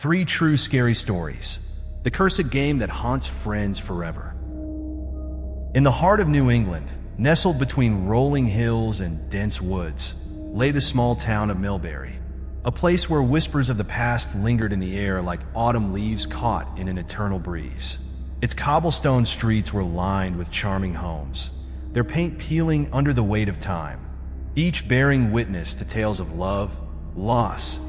3 true scary stories. The cursed game that haunts friends forever. In the heart of New England, nestled between rolling hills and dense woods, lay the small town of Millbury, a place where whispers of the past lingered in the air like autumn leaves caught in an eternal breeze. Its cobblestone streets were lined with charming homes, their paint peeling under the weight of time, each bearing witness to tales of love, loss,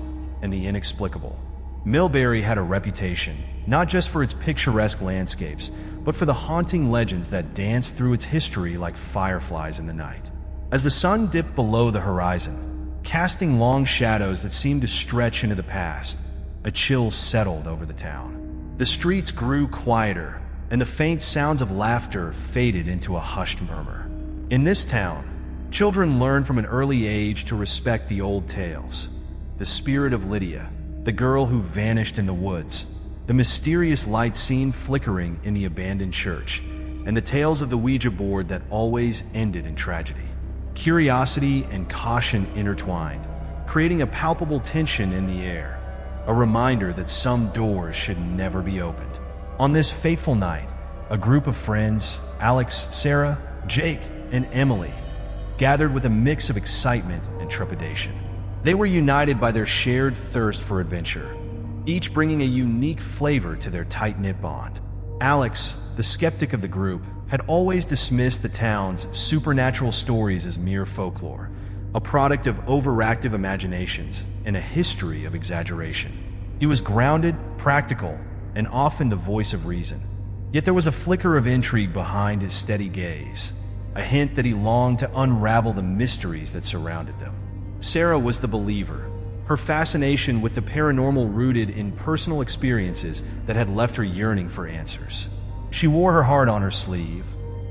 and the inexplicable. Millbury had a reputation, not just for its picturesque landscapes, but for the haunting legends that danced through its history like fireflies in the night. As the sun dipped below the horizon, casting long shadows that seemed to stretch into the past, a chill settled over the town. The streets grew quieter, and the faint sounds of laughter faded into a hushed murmur. In this town, children learned from an early age to respect the old tales. The spirit of Lydia, the girl who vanished in the woods, the mysterious light seen flickering in the abandoned church, and the tales of the Ouija board that always ended in tragedy. Curiosity and caution intertwined, creating a palpable tension in the air, a reminder that some doors should never be opened. On this fateful night, a group of friends, Alex, Sarah, Jake, and Emily, gathered with a mix of excitement and trepidation. They were united by their shared thirst for adventure, each bringing a unique flavor to their tight-knit bond. Alex, the skeptic of the group, had always dismissed the town's supernatural stories as mere folklore, a product of overactive imaginations and a history of exaggeration. He was grounded, practical, and often the voice of reason. Yet there was a flicker of intrigue behind his steady gaze, a hint that he longed to unravel the mysteries that surrounded them. Sarah was the believer, her fascination with the paranormal rooted in personal experiences that had left her yearning for answers. She wore her heart on her sleeve,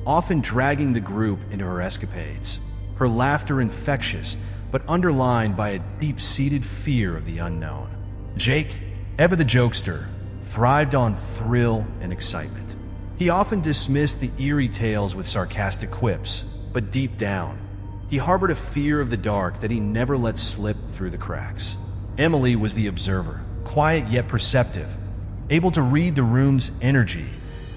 often dragging the group into her escapades, her laughter infectious but underlined by a deep-seated fear of the unknown. Jake, ever the jokester, thrived on thrill and excitement. He often dismissed the eerie tales with sarcastic quips, but deep down, he harbored a fear of the dark that he never let slip through the cracks. Emily was the observer, quiet yet perceptive, able to read the room's energy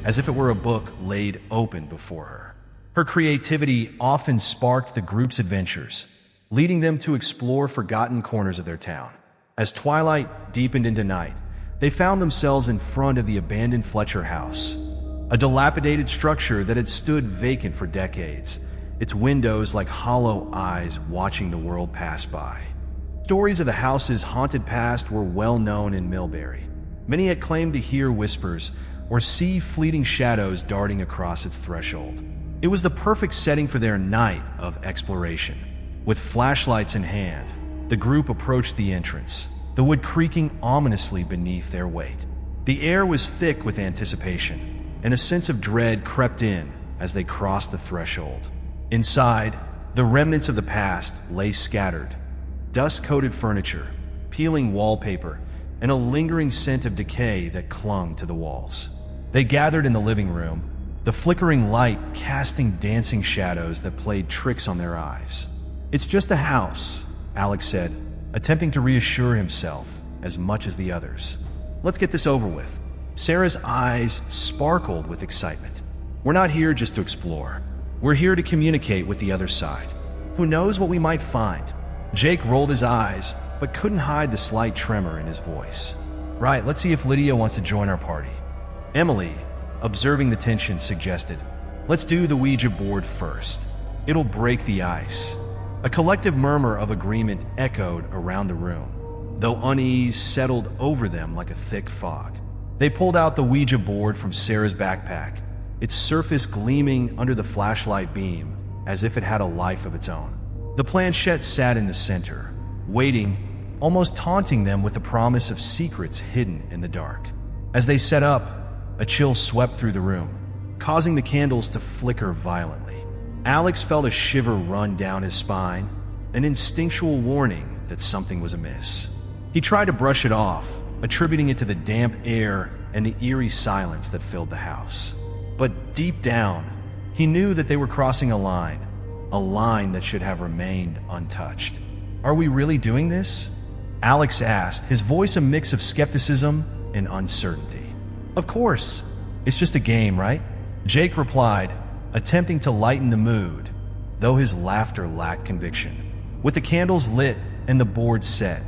as if it were a book laid open before her. Her creativity often sparked the group's adventures, leading them to explore forgotten corners of their town. As twilight deepened into night, they found themselves in front of the abandoned Fletcher house, a dilapidated structure that had stood vacant for decades, its windows like hollow eyes watching the world pass by. Stories of the house's haunted past were well known in Millbury. Many had claimed to hear whispers or see fleeting shadows darting across its threshold. It was the perfect setting for their night of exploration. With flashlights in hand, the group approached the entrance, the wood creaking ominously beneath their weight. The air was thick with anticipation, and a sense of dread crept in as they crossed the threshold. Inside, the remnants of the past lay scattered. Dust-coated furniture, peeling wallpaper, and a lingering scent of decay that clung to the walls. They gathered in the living room, the flickering light casting dancing shadows that played tricks on their eyes. "It's just a house," Alex said, attempting to reassure himself as much as the others. "Let's get this over with." Sarah's eyes sparkled with excitement. "We're not here just to explore. We're here to communicate with the other side. Who knows what we might find?" Jake rolled his eyes, but couldn't hide the slight tremor in his voice. "Right, let's see if Lydia wants to join our party." Emily, observing the tension, suggested, "Let's do the Ouija board first. It'll break the ice." A collective murmur of agreement echoed around the room, though unease settled over them like a thick fog. They pulled out the Ouija board from Sarah's backpack, its surface gleaming under the flashlight beam as if it had a life of its own. The planchette sat in the center, waiting, almost taunting them with the promise of secrets hidden in the dark. As they set up, a chill swept through the room, causing the candles to flicker violently. Alex felt a shiver run down his spine, an instinctual warning that something was amiss. He tried to brush it off, attributing it to the damp air and the eerie silence that filled the house. But deep down, he knew that they were crossing a line that should have remained untouched. "Are we really doing this?" Alex asked, his voice a mix of skepticism and uncertainty. Of course. It's just a game, right? Jake replied, attempting to lighten the mood, though his laughter lacked conviction. With the candles lit and the board set,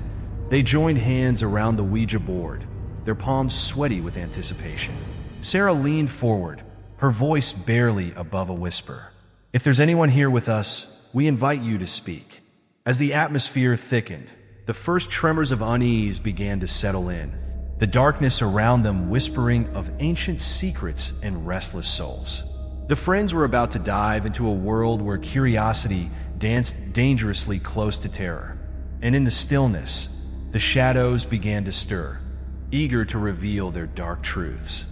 they joined hands around the Ouija board, their palms sweaty with anticipation. Sarah leaned forward, her voice barely above a whisper. If there's anyone here with us, we invite you to speak. As the atmosphere thickened, the first tremors of unease began to settle in, the darkness around them whispering of ancient secrets and restless souls. The friends were about to dive into a world where curiosity danced dangerously close to terror. And in the stillness, the shadows began to stir, eager to reveal their dark truths.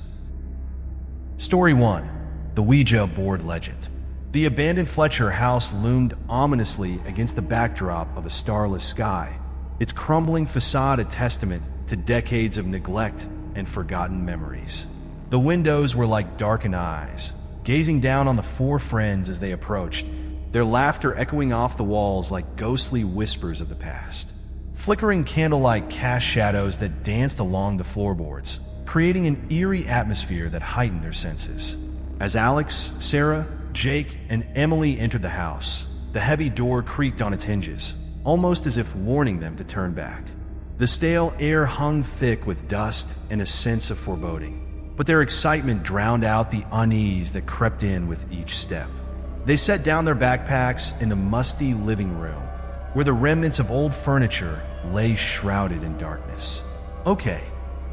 Story 1. The Ouija Board Legend. The abandoned Fletcher house loomed ominously against the backdrop of a starless sky, its crumbling facade a testament to decades of neglect and forgotten memories. The windows were like darkened eyes, gazing down on the four friends as they approached, their laughter echoing off the walls like ghostly whispers of the past. Flickering candlelight cast shadows that danced along the floorboards, creating an eerie atmosphere that heightened their senses. As Alex, Sarah, Jake, and Emily entered the house, the heavy door creaked on its hinges, almost as if warning them to turn back. The stale air hung thick with dust and a sense of foreboding, but their excitement drowned out the unease that crept in with each step. They set down their backpacks in the musty living room, where the remnants of old furniture lay shrouded in darkness. Okay,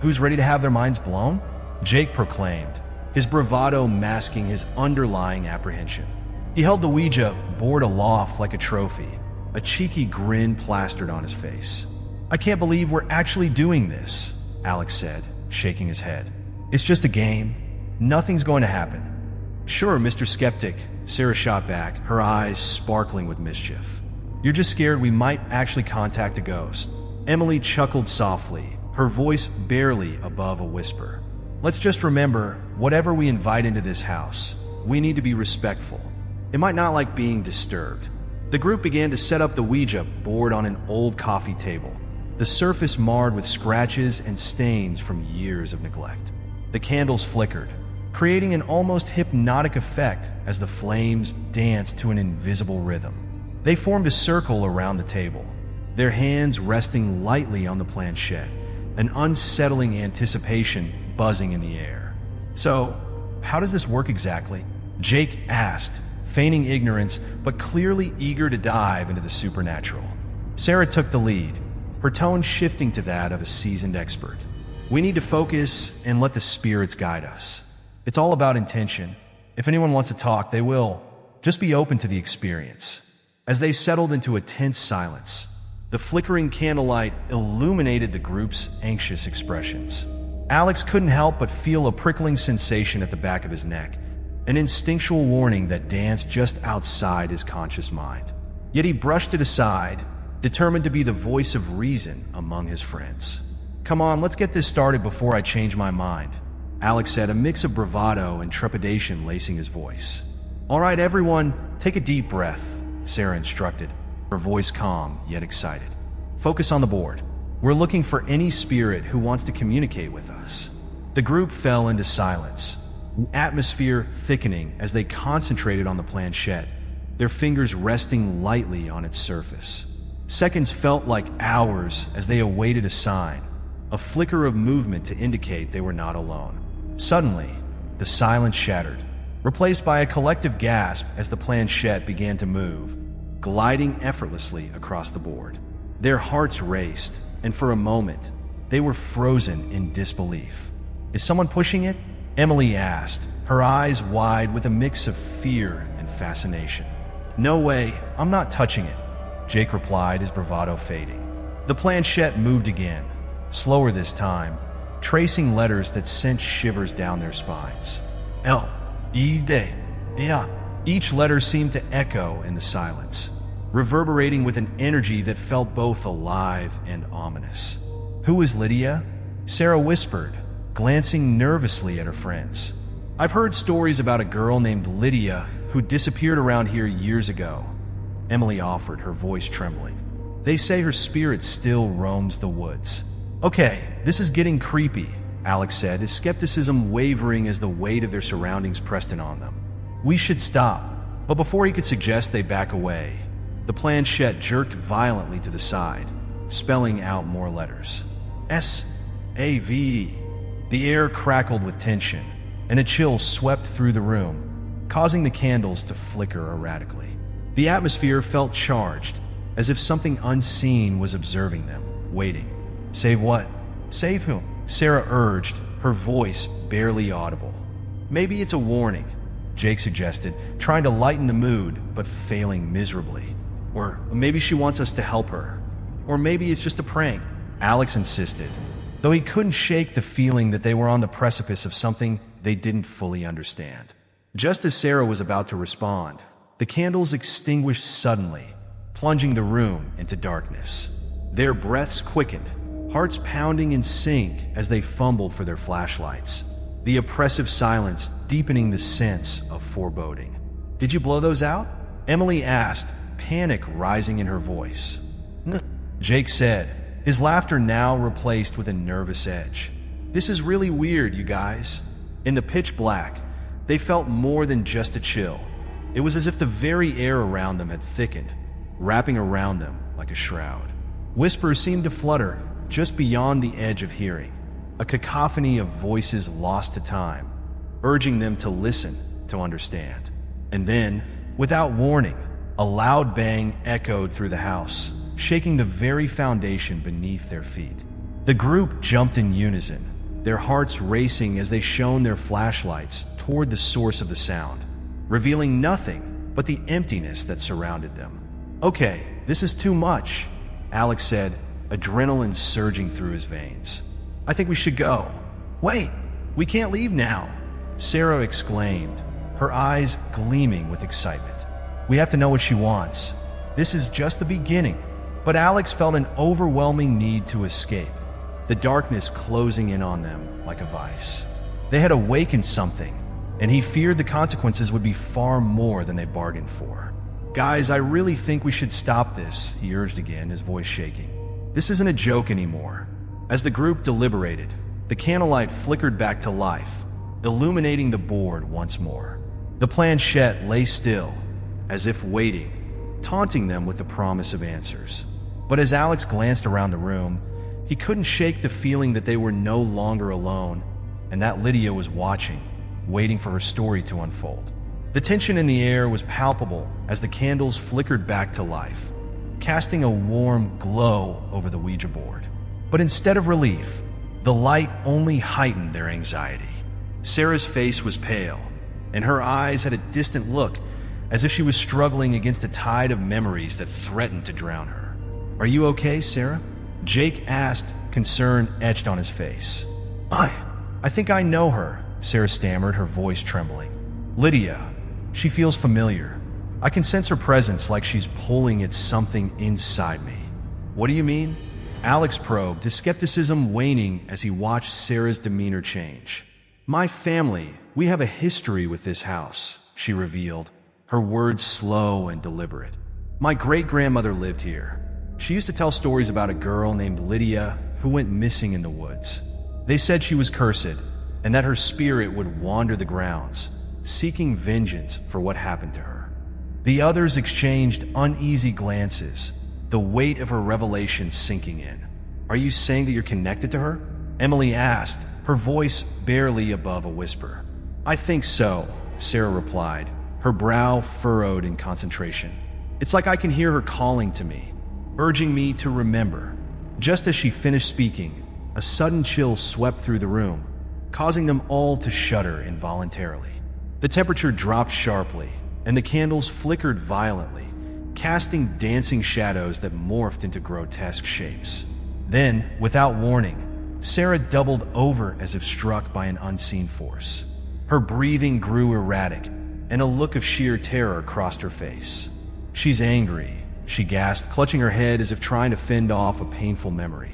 who's ready to have their minds blown? Jake proclaimed, his bravado masking his underlying apprehension. He held the Ouija board aloft like a trophy, a cheeky grin plastered on his face. I can't believe we're actually doing this, Alex said, shaking his head. It's just a game. Nothing's going to happen. Sure, Mr. Skeptic, Sarah shot back, her eyes sparkling with mischief. You're just scared we might actually contact a ghost. Emily chuckled softly, her voice barely above a whisper. Let's just remember, whatever we invite into this house, we need to be respectful. It might not like being disturbed. The group began to set up the Ouija board on an old coffee table, the surface marred with scratches and stains from years of neglect. The candles flickered, creating an almost hypnotic effect as the flames danced to an invisible rhythm. They formed a circle around the table, their hands resting lightly on the planchette, an unsettling anticipation buzzing in the air. So, how does this work exactly? Jake asked, feigning ignorance but clearly eager to dive into the supernatural. Sarah took the lead, her tone shifting to that of a seasoned expert. We need to focus and let the spirits guide us. It's all about intention. If anyone wants to talk, they will. Just be open to the experience. As they settled into a tense silence, the flickering candlelight illuminated the group's anxious expressions. Alex couldn't help but feel a prickling sensation at the back of his neck, an instinctual warning that danced just outside his conscious mind. Yet he brushed it aside, determined to be the voice of reason among his friends. Come on, let's get this started before I change my mind, Alex said, a mix of bravado and trepidation lacing his voice. All right, everyone, take a deep breath, Sarah instructed, her voice calm yet excited. Focus on the board. We're looking for any spirit who wants to communicate with us. The group fell into silence, the atmosphere thickening as they concentrated on the planchette, their fingers resting lightly on its surface. Seconds felt like hours as they awaited a sign, a flicker of movement to indicate they were not alone. Suddenly, the silence shattered, replaced by a collective gasp as the planchette began to move, gliding effortlessly across the board. Their hearts raced, and for a moment, they were frozen in disbelief. Is someone pushing it? Emily asked, her eyes wide with a mix of fear and fascination. No way, I'm not touching it, Jake replied, his bravado fading. The planchette moved again, slower this time, tracing letters that sent shivers down their spines. L-E-D, yeah. Each letter seemed to echo in the silence, reverberating with an energy that felt both alive and ominous. Who is Lydia? Sarah whispered, glancing nervously at her friends. I've heard stories about a girl named Lydia who disappeared around here years ago, Emily offered, her voice trembling. They say her spirit still roams the woods. Okay, this is getting creepy, Alex said, his skepticism wavering as the weight of their surroundings pressed in on them. We should stop. But before he could suggest they back away, the planchette jerked violently to the side, spelling out more letters. S-A-V-E. The air crackled with tension, and a chill swept through the room, causing the candles to flicker erratically. The atmosphere felt charged, as if something unseen was observing them, waiting. Save what? Save whom? Sarah urged, her voice barely audible. Maybe it's a warning, Jake suggested, trying to lighten the mood, but failing miserably. Or maybe she wants us to help her. Or maybe it's just a prank, Alex insisted, though he couldn't shake the feeling that they were on the precipice of something they didn't fully understand. Just as Sarah was about to respond, the candles extinguished suddenly, plunging the room into darkness. Their breaths quickened, hearts pounding in sync as they fumbled for their flashlights, the oppressive silence deepening the sense of foreboding. Did you blow those out? Emily asked, panic rising in her voice. Jake said, his laughter now replaced with a nervous edge. This is really weird, you guys. In the pitch black, they felt more than just a chill. It was as if the very air around them had thickened, wrapping around them like a shroud. Whispers seemed to flutter just beyond the edge of hearing, a cacophony of voices lost to time, urging them to listen, to understand. And then, without warning, a loud bang echoed through the house, shaking the very foundation beneath their feet. The group jumped in unison, their hearts racing as they shone their flashlights toward the source of the sound, revealing nothing but the emptiness that surrounded them. Okay, this is too much, Alex said, adrenaline surging through his veins. I think we should go. Wait, we can't leave now, Sarah exclaimed, her eyes gleaming with excitement. We have to know what she wants. This is just the beginning. But Alex felt an overwhelming need to escape, the darkness closing in on them like a vice. They had awakened something, and he feared the consequences would be far more than they bargained for. Guys, I really think we should stop this, he urged again, his voice shaking. This isn't a joke anymore. As the group deliberated, the candlelight flickered back to life, illuminating the board once more. The planchette lay still, as if waiting, taunting them with the promise of answers. But as Alex glanced around the room, he couldn't shake the feeling that they were no longer alone, and that Lydia was watching, waiting for her story to unfold. The tension in the air was palpable as the candles flickered back to life, casting a warm glow over the Ouija board. But instead of relief, the light only heightened their anxiety. Sarah's face was pale, and her eyes had a distant look, as if she was struggling against a tide of memories that threatened to drown her. Are you okay, Sarah? Jake asked, concern etched on his face. I think I know her, Sarah stammered, her voice trembling. Lydia. She feels familiar. I can sense her presence like she's pulling at something inside me. What do you mean? Alex probed, his skepticism waning as he watched Sarah's demeanor change. My family, we have a history with this house, she revealed, her words slow and deliberate. My great-grandmother lived here. She used to tell stories about a girl named Lydia who went missing in the woods. They said she was cursed, and that her spirit would wander the grounds, seeking vengeance for what happened to her. The others exchanged uneasy glances, the weight of her revelation sinking in. Are you saying that you're connected to her? Emily asked, her voice barely above a whisper. I think so, Sarah replied, her brow furrowed in concentration. It's like I can hear her calling to me, urging me to remember. Just as she finished speaking, a sudden chill swept through the room, causing them all to shudder involuntarily. The temperature dropped sharply, and the candles flickered violently, casting dancing shadows that morphed into grotesque shapes. Then, without warning, Sarah doubled over as if struck by an unseen force. Her breathing grew erratic, and a look of sheer terror crossed her face. She's angry, she gasped, clutching her head as if trying to fend off a painful memory.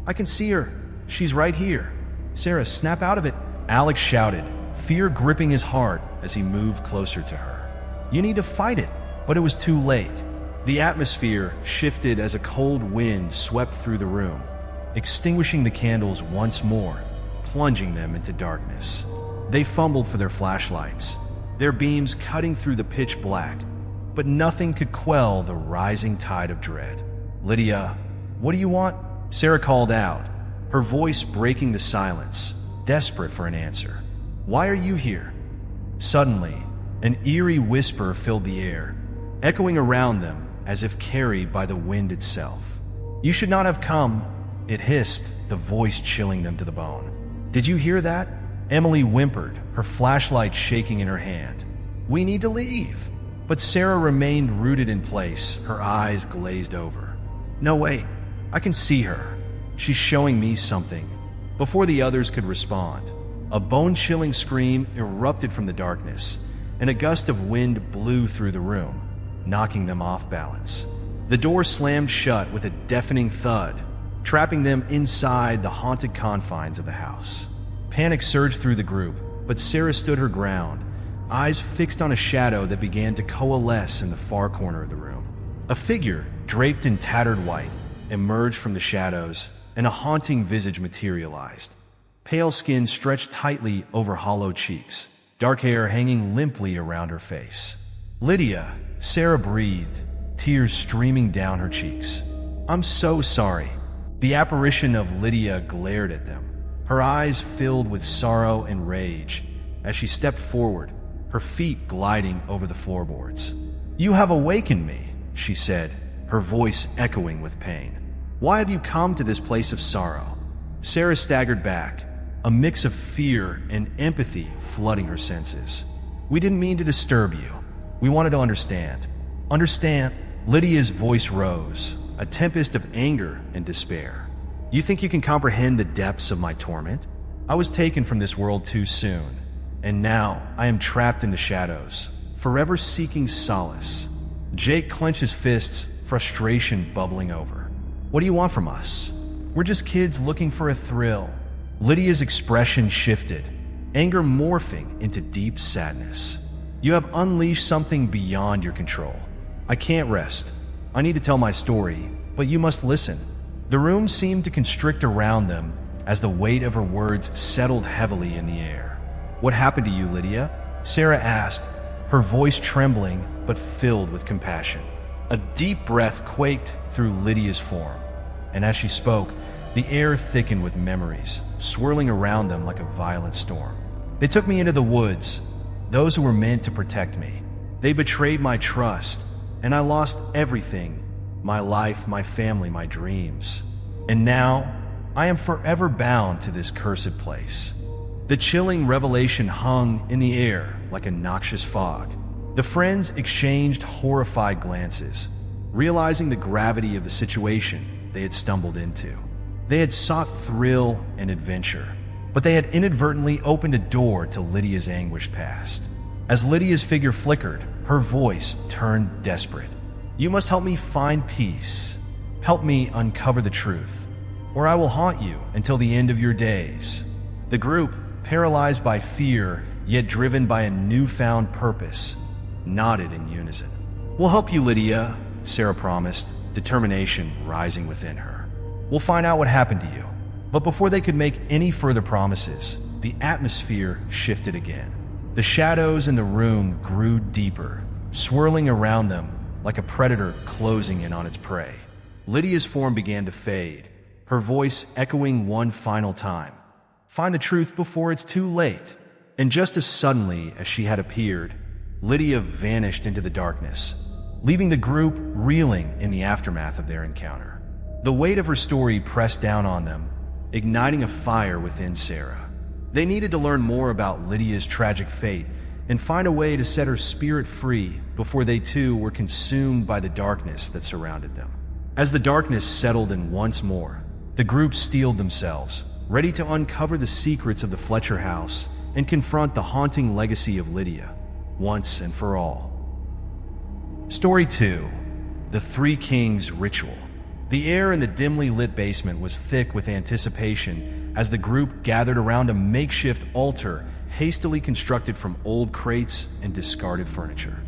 I can see her. She's right here. Sarah, snap out of it, Alex shouted, fear gripping his heart as he moved closer to her. You need to fight it. But it was too late. The atmosphere shifted as a cold wind swept through the room, extinguishing the candles once more, plunging them into darkness. They fumbled for their flashlights, their beams cutting through the pitch black, but nothing could quell the rising tide of dread. "Lydia, what do you want?" Sarah called out, her voice breaking the silence, desperate for an answer. "Why are you here?" Suddenly, an eerie whisper filled the air, echoing around them as if carried by the wind itself. "You should not have come," it hissed, the voice chilling them to the bone. "Did you hear that?" Emily whimpered, her flashlight shaking in her hand. "We need to leave." But Sarah remained rooted in place, her eyes glazed over. "No, wait, I can see her. She's showing me something." Before the others could respond, a bone-chilling scream erupted from the darkness, and a gust of wind blew through the room, knocking them off balance. The door slammed shut with a deafening thud, trapping them inside the haunted confines of the house. Panic surged through the group, but Sarah stood her ground, eyes fixed on a shadow that began to coalesce in the far corner of the room. A figure, draped in tattered white, emerged from the shadows, and a haunting visage materialized. Pale skin stretched tightly over hollow cheeks, dark hair hanging limply around her face. "Lydia," Sarah breathed, tears streaming down her cheeks. "I'm so sorry." The apparition of Lydia glared at them, her eyes filled with sorrow and rage as she stepped forward, her feet gliding over the floorboards. "You have awakened me," she said, her voice echoing with pain. "Why have you come to this place of sorrow?" Sarah staggered back, a mix of fear and empathy flooding her senses. "We didn't mean to disturb you. We wanted to understand." "Understand?" Lydia's voice rose, a tempest of anger and despair. "You think you can comprehend the depths of my torment? I was taken from this world too soon, and now I am trapped in the shadows, forever seeking solace." Jake clenched his fists, frustration bubbling over. "What do you want from us? We're just kids looking for a thrill." Lydia's expression shifted, anger morphing into deep sadness. "You have unleashed something beyond your control. I can't rest. I need to tell my story, but you must listen." The room seemed to constrict around them as the weight of her words settled heavily in the air. "What happened to you, Lydia?" Sarah asked, her voice trembling but filled with compassion. A deep breath quaked through Lydia's form, and as she spoke, the air thickened with memories, swirling around them like a violent storm. "They took me into the woods, those who were meant to protect me. They betrayed my trust, and I lost everything, my life, my family, my dreams. And now, I am forever bound to this cursed place." The chilling revelation hung in the air like a noxious fog. The friends exchanged horrified glances, realizing the gravity of the situation they had stumbled into. They had sought thrill and adventure, but they had inadvertently opened a door to Lydia's anguished past. As Lydia's figure flickered, her voice turned desperate. "You must help me find peace. Help me uncover the truth, or I will haunt you until the end of your days." The group, paralyzed by fear, yet driven by a newfound purpose, nodded in unison. "We'll help you, Lydia," Sarah promised, determination rising within her. "We'll find out what happened to you." But before they could make any further promises, the atmosphere shifted again. The shadows in the room grew deeper, swirling around them like a predator closing in on its prey. Lydia's form began to fade, her voice echoing one final time. "Find the truth before it's too late." And just as suddenly as she had appeared, Lydia vanished into the darkness, leaving the group reeling in the aftermath of their encounter. The weight of her story pressed down on them, igniting a fire within Sarah. They needed to learn more about Lydia's tragic fate and find a way to set her spirit free before they too were consumed by the darkness that surrounded them. As the darkness settled in once more, the group steeled themselves, ready to uncover the secrets of the Fletcher house and confront the haunting legacy of Lydia, once and for all. Story 2. The Three Kings Ritual. The air in the dimly lit basement was thick with anticipation as the group gathered around a makeshift altar hastily constructed from old crates and discarded furniture.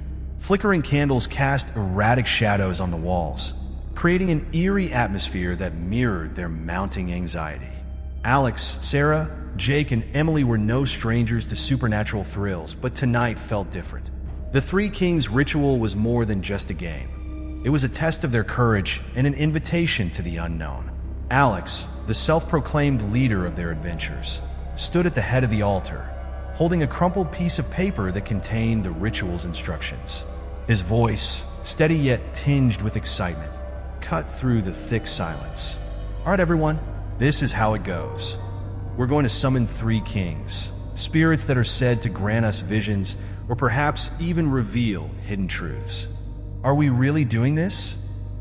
Flickering candles cast erratic shadows on the walls, creating an eerie atmosphere that mirrored their mounting anxiety. Alex, Sarah, Jake, and Emily were no strangers to supernatural thrills, but tonight felt different. The Three Kings ritual was more than just a game. It was a test of their courage and an invitation to the unknown. Alex, the self-proclaimed leader of their adventures, stood at the head of the altar, holding a crumpled piece of paper that contained the ritual's instructions. His voice, steady yet tinged with excitement, cut through the thick silence. "All right, everyone, this is how it goes. We're going to summon three kings, spirits that are said to grant us visions or perhaps even reveal hidden truths. Are we really doing this?"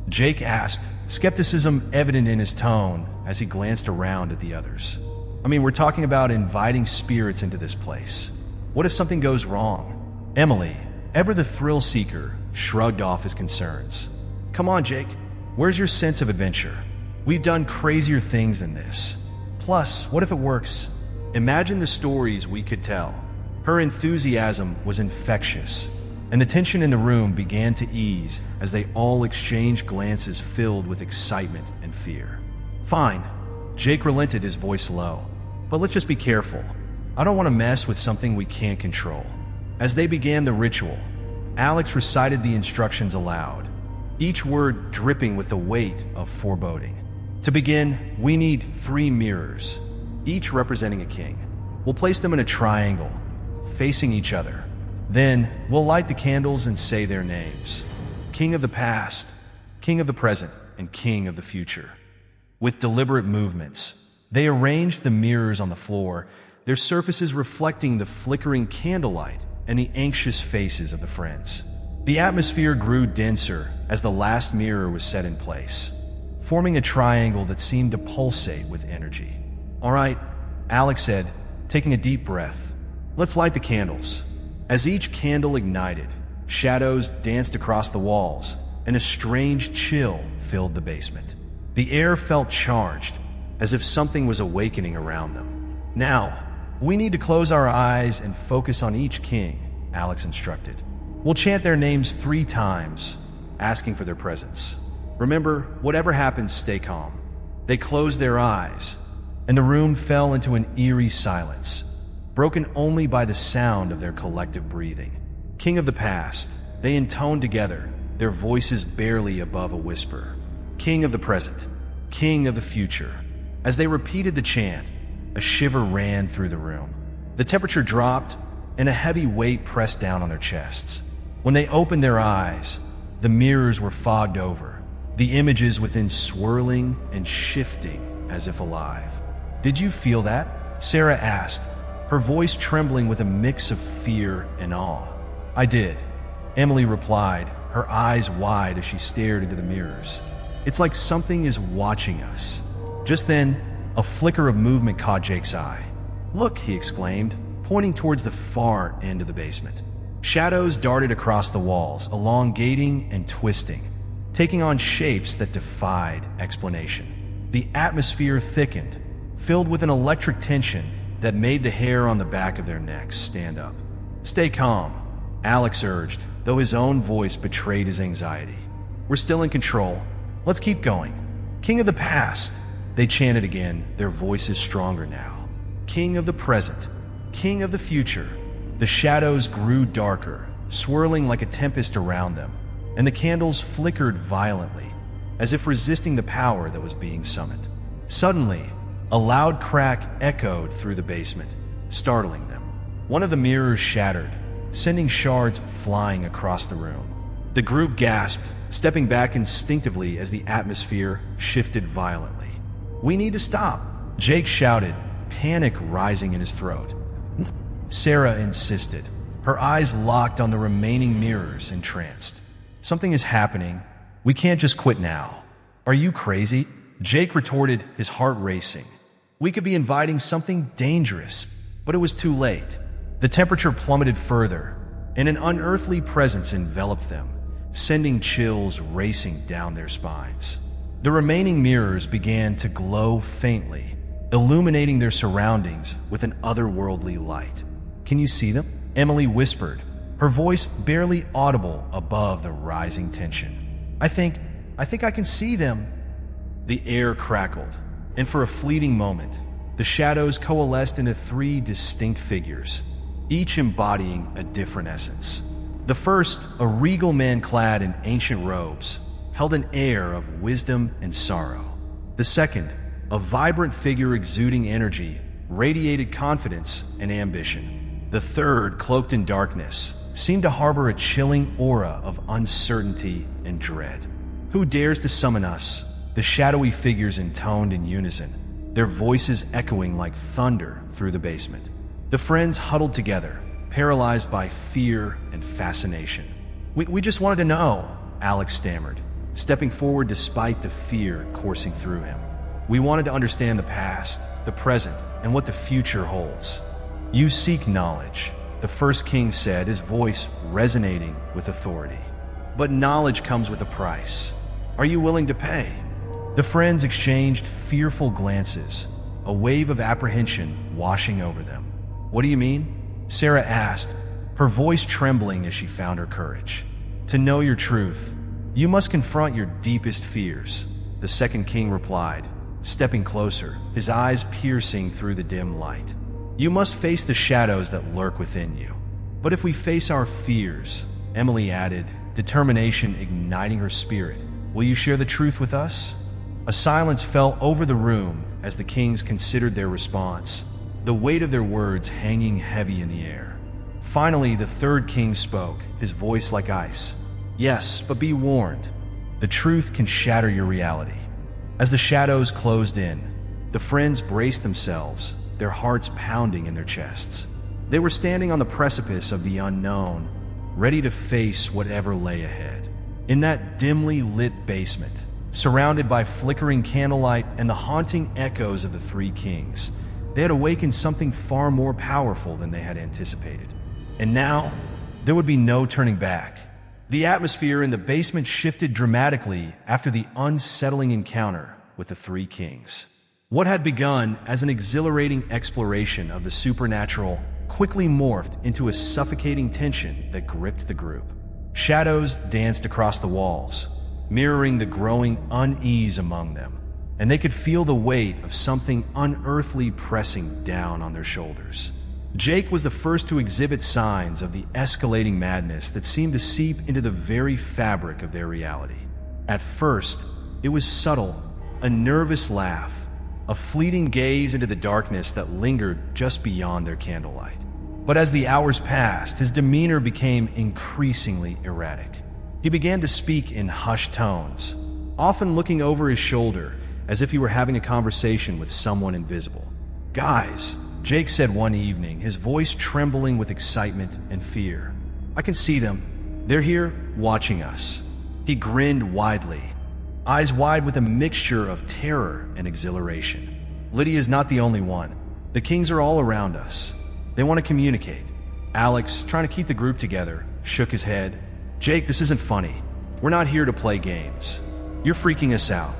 Jake asked, skepticism evident in his tone as he glanced around at the others. "I mean, we're talking about inviting spirits into this place. What if something goes wrong?" Emily, ever the thrill seeker, shrugged off his concerns. "Come on, Jake. Where's your sense of adventure? We've done crazier things than this. Plus, what if it works? Imagine the stories we could tell." Her enthusiasm was infectious, and the tension in the room began to ease as they all exchanged glances filled with excitement and fear. "Fine." Jake relented, his voice low. "But let's just be careful. I don't want to mess with something we can't control." As they began the ritual, Alex recited the instructions aloud, each word dripping with the weight of foreboding. "To begin, we need 3 mirrors, each representing a king. We'll place them in a triangle, facing each other. Then, we'll light the candles and say their names: King of the past, King of the present, and King of the future." With deliberate movements, they arranged the mirrors on the floor, their surfaces reflecting the flickering candlelight and the anxious faces of the friends. The atmosphere grew denser as the last mirror was set in place, forming a triangle that seemed to pulsate with energy. "All right," Alex said, taking a deep breath. "Let's light the candles." As each candle ignited, shadows danced across the walls, and a strange chill filled the basement. The air felt charged, as if something was awakening around them. "Now, we need to close our eyes and focus on each king," Alex instructed. "We'll chant their names 3 times, asking for their presence. Remember, whatever happens, stay calm." They closed their eyes, and the room fell into an eerie silence, broken only by the sound of their collective breathing. "King of the past," they intoned together, their voices barely above a whisper. "King of the present, King of the future." As they repeated the chant, a shiver ran through the room. The temperature dropped, and a heavy weight pressed down on their chests. When they opened their eyes, the mirrors were fogged over, the images within swirling and shifting as if alive. "Did you feel that?" Sarah asked, her voice trembling with a mix of fear and awe. "I did," Emily replied, her eyes wide as she stared into the mirrors. "It's like something is watching us." Just then, a flicker of movement caught Jake's eye. "Look," he exclaimed, pointing towards the far end of the basement. Shadows darted across the walls, elongating and twisting, taking on shapes that defied explanation. The atmosphere thickened, filled with an electric tension that made the hair on the back of their necks stand up. "Stay calm," Alex urged, though his own voice betrayed his anxiety. "We're still in control. Let's keep going." "King of the past," they chanted again, their voices stronger now. "King of the present, King of the future." The shadows grew darker, swirling like a tempest around them, and the candles flickered violently, as if resisting the power that was being summoned. Suddenly, a loud crack echoed through the basement, startling them. One of the mirrors shattered, sending shards flying across the room. The group gasped, stepping back instinctively as the atmosphere shifted violently. "We need to stop," Jake shouted, panic rising in his throat. Sarah insisted, her eyes locked on the remaining mirrors, entranced. "Something is happening. We can't just quit now." "Are you crazy?" Jake retorted, his heart racing. "We could be inviting something dangerous." But it was too late. The temperature plummeted further, and an unearthly presence enveloped them, sending chills racing down their spines. The remaining mirrors began to glow faintly, illuminating their surroundings with an otherworldly light. "Can you see them?" Emily whispered, her voice barely audible above the rising tension. I think I can see them." The air crackled, and for a fleeting moment, the shadows coalesced into three distinct figures, each embodying a different essence. The first, a regal man clad in ancient robes, held an air of wisdom and sorrow. The second, a vibrant figure exuding energy, radiated confidence and ambition. The third, cloaked in darkness, seemed to harbor a chilling aura of uncertainty and dread. "Who dares to summon us?" The shadowy figures intoned in unison, their voices echoing like thunder through the basement. The friends huddled together, paralyzed by fear and fascination. We just wanted to know," Alex stammered, stepping forward despite the fear coursing through him. "We wanted to understand the past, the present, and what the future holds." "You seek knowledge," the first king said, his voice resonating with authority. "But knowledge comes with a price. Are you willing to pay?" The friends exchanged fearful glances, a wave of apprehension washing over them. "What do you mean?" Sarah asked, her voice trembling as she found her courage. "To know your truth, you must confront your deepest fears," the second king replied, stepping closer, his eyes piercing through the dim light. "You must face the shadows that lurk within you." "But if we face our fears," Emily added, determination igniting her spirit, "will you share the truth with us?" A silence fell over the room as the kings considered their response, the weight of their words hanging heavy in the air. Finally, the third king spoke, his voice like ice. "Yes, but be warned. The truth can shatter your reality." As the shadows closed in, the friends braced themselves, their hearts pounding in their chests. They were standing on the precipice of the unknown, ready to face whatever lay ahead. In that dimly lit basement, surrounded by flickering candlelight and the haunting echoes of the three kings, they had awakened something far more powerful than they had anticipated. And now, there would be no turning back. The atmosphere in the basement shifted dramatically after the unsettling encounter with the three kings. What had begun as an exhilarating exploration of the supernatural quickly morphed into a suffocating tension that gripped the group. Shadows danced across the walls, mirroring the growing unease among them, and they could feel the weight of something unearthly pressing down on their shoulders. Jake was the first to exhibit signs of the escalating madness that seemed to seep into the very fabric of their reality. At first, it was subtle, a nervous laugh, a fleeting gaze into the darkness that lingered just beyond their candlelight. But as the hours passed, his demeanor became increasingly erratic. He began to speak in hushed tones, often looking over his shoulder as if he were having a conversation with someone invisible. "Guys," Jake said one evening, his voice trembling with excitement and fear. "I can see them. They're here, watching us." He grinned widely, eyes wide with a mixture of terror and exhilaration. "Lydia's not the only one. The kings are all around us. They want to communicate." Alex, trying to keep the group together, shook his head. "Jake, this isn't funny. We're not here to play games. You're freaking us out."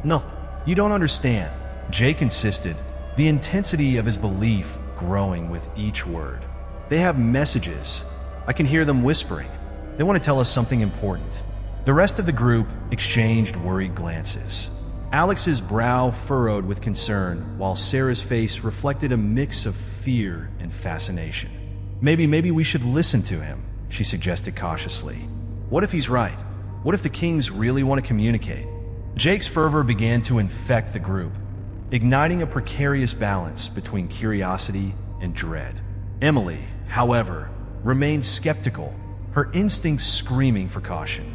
"No, you don't understand," Jake insisted, the intensity of his belief growing with each word. "They have messages. I can hear them whispering. They want to tell us something important." The rest of the group exchanged worried glances. Alex's brow furrowed with concern, while Sarah's face reflected a mix of fear and fascination. Maybe we should listen to him," she suggested cautiously. "What if he's right? What if the kings really want to communicate?" Jake's fervor began to infect the group, igniting a precarious balance between curiosity and dread. Emily, however, remained skeptical, her instincts screaming for caution.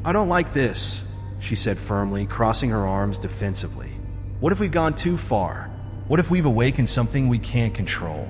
"I don't like this," she said firmly, crossing her arms defensively. "What if we've gone too far? What if we've awakened something we can't control?"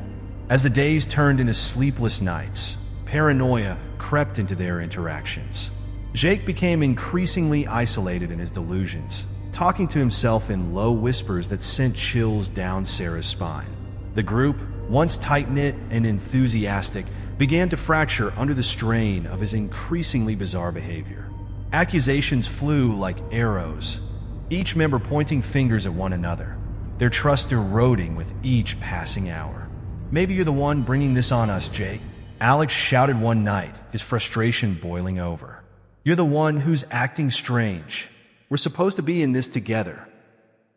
As the days turned into sleepless nights, paranoia crept into their interactions. Jake became increasingly isolated in his delusions, talking to himself in low whispers that sent chills down Sarah's spine. The group, once tight-knit and enthusiastic, began to fracture under the strain of his increasingly bizarre behavior. Accusations flew like arrows, each member pointing fingers at one another, their trust eroding with each passing hour. "Maybe you're the one bringing this on us, Jake," Alex shouted one night, his frustration boiling over. "You're the one who's acting strange. We're supposed to be in this together."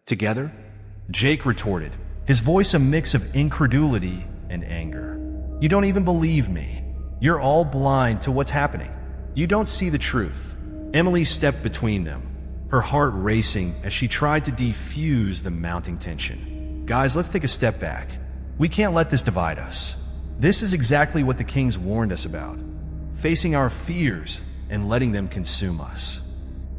"Together?" Jake retorted, his voice a mix of incredulity and anger. "You don't even believe me. You're all blind to what's happening. You don't see the truth." Emily stepped between them, her heart racing as she tried to defuse the mounting tension. "Guys, let's take a step back. We can't let this divide us. This is exactly what the Kings warned us about, facing our fears and letting them consume us."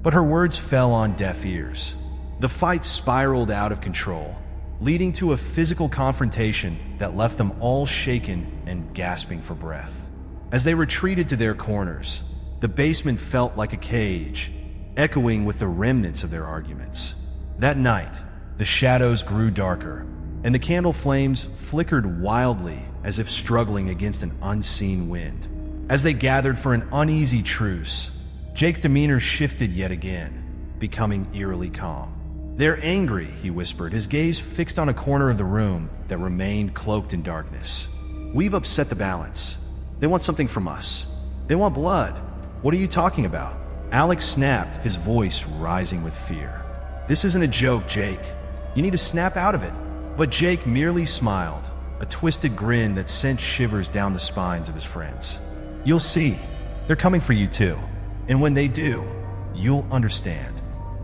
But her words fell on deaf ears. The fight spiraled out of control, leading to a physical confrontation that left them all shaken and gasping for breath. As they retreated to their corners, the basement felt like a cage, echoing with the remnants of their arguments. That night, the shadows grew darker, and the candle flames flickered wildly as if struggling against an unseen wind. As they gathered for an uneasy truce, Jake's demeanor shifted yet again, becoming eerily calm. "They're angry," he whispered, his gaze fixed on a corner of the room that remained cloaked in darkness. "We've upset the balance. They want something from us. They want blood. What are you talking about?" Alex snapped, his voice rising with fear. "This isn't a joke, Jake. You need to snap out of it." But Jake merely smiled, a twisted grin that sent shivers down the spines of his friends. "You'll see. They're coming for you too. And when they do, you'll understand."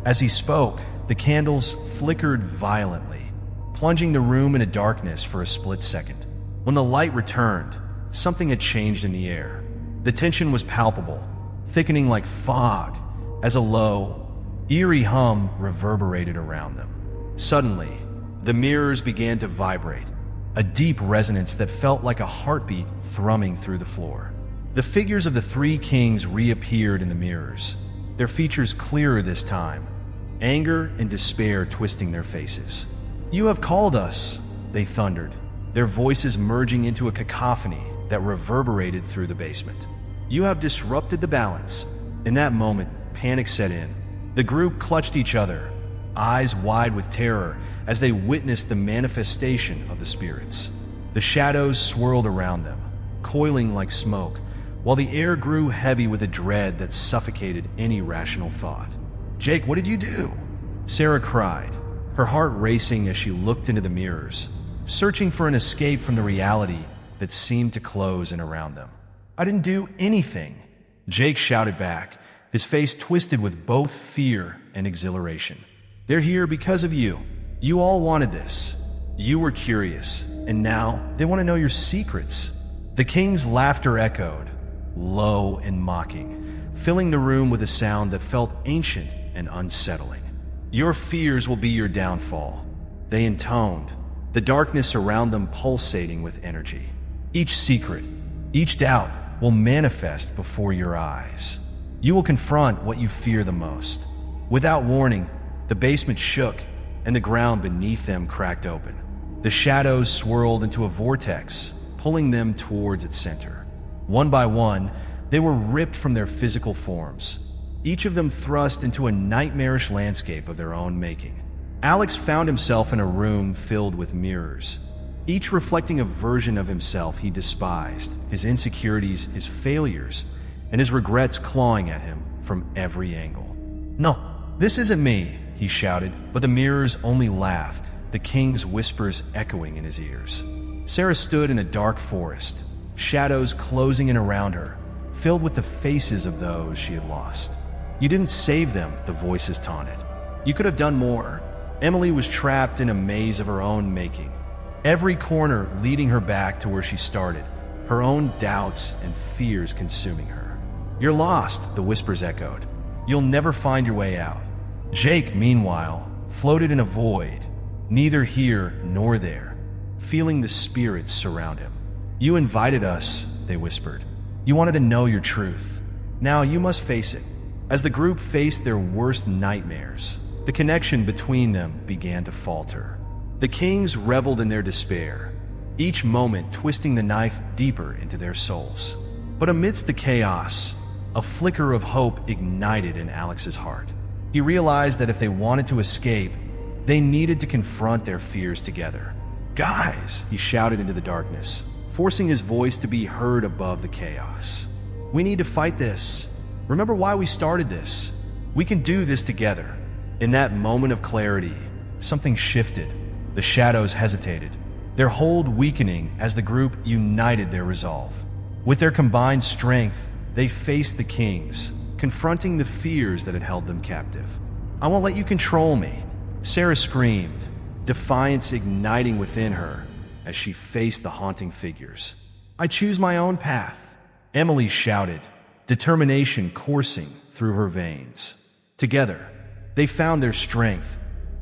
As he spoke, the candles flickered violently, plunging the room into darkness for a split second. When the light returned, something had changed in the air. The tension was palpable, thickening like fog, as a low, eerie hum reverberated around them. Suddenly, the mirrors began to vibrate, a deep resonance that felt like a heartbeat thrumming through the floor. The figures of the three kings reappeared in the mirrors, their features clearer this time, anger and despair twisting their faces. "You have called us," they thundered, their voices merging into a cacophony that reverberated through the basement. "You have disrupted the balance." In that moment, panic set in. The group clutched each other, eyes wide with terror as they witnessed the manifestation of the spirits. The shadows swirled around them, coiling like smoke, while the air grew heavy with a dread that suffocated any rational thought. "Jake, what did you do?" Sarah cried, her heart racing as she looked into the mirrors, searching for an escape from the reality that seemed to close in around them. "I didn't do anything," Jake shouted back, his face twisted with both fear and exhilaration. "They're here because of you. You all wanted this. You were curious, and now they want to know your secrets." The king's laughter echoed, low and mocking, filling the room with a sound that felt ancient and unsettling. "Your fears will be your downfall," they intoned, the darkness around them pulsating with energy. "Each secret, each doubt will manifest before your eyes. You will confront what you fear the most." Without warning, the basement shook, and the ground beneath them cracked open. The shadows swirled into a vortex, pulling them towards its center. One by one, they were ripped from their physical forms, each of them thrust into a nightmarish landscape of their own making. Alex found himself in a room filled with mirrors, each reflecting a version of himself he despised, his insecurities, his failures, and his regrets clawing at him from every angle. "No, this isn't me," he shouted, but the mirrors only laughed, the king's whispers echoing in his ears. Sarah stood in a dark forest, shadows closing in around her, filled with the faces of those she had lost. "You didn't save them," the voices taunted. "You could have done more." Emily was trapped in a maze of her own making, every corner leading her back to where she started, her own doubts and fears consuming her. "You're lost," the whispers echoed. "You'll never find your way out." Jake, meanwhile, floated in a void, neither here nor there, feeling the spirits surround him. "You invited us," they whispered. "You wanted to know your truth. Now you must face it." As the group faced their worst nightmares, the connection between them began to falter. The kings reveled in their despair, each moment twisting the knife deeper into their souls. But amidst the chaos, a flicker of hope ignited in Alex's heart. He realized that if they wanted to escape, they needed to confront their fears together. "Guys," he shouted into the darkness, forcing his voice to be heard above the chaos. "We need to fight this. Remember why we started this. We can do this together." In that moment of clarity, something shifted. The shadows hesitated, their hold weakening as the group united their resolve. With their combined strength, they faced the kings, confronting the fears that had held them captive. "I won't let you control me," Sarah screamed, defiance igniting within her as she faced the haunting figures. "I choose my own path," Emily shouted, determination coursing through her veins. Together, they found their strength,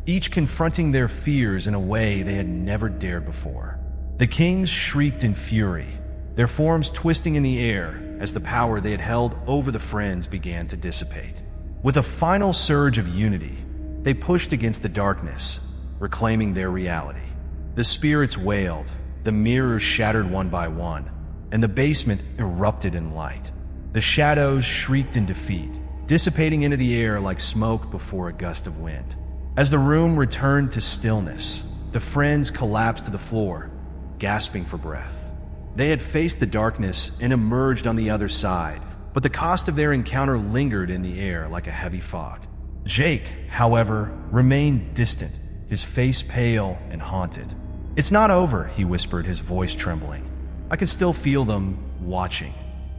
each confronting their fears in a way they had never dared before. The kings shrieked in fury, their forms twisting in the air as the power they had held over the friends began to dissipate. With a final surge of unity, they pushed against the darkness, reclaiming their reality. The spirits wailed, the mirrors shattered one by one, and the basement erupted in light. The shadows shrieked in defeat, dissipating into the air like smoke before a gust of wind. As the room returned to stillness, the friends collapsed to the floor, gasping for breath. They had faced the darkness and emerged on the other side, but the cost of their encounter lingered in the air like a heavy fog. Jake, however, remained distant, his face pale and haunted. "It's not over," he whispered, his voice trembling. "I can still feel them watching."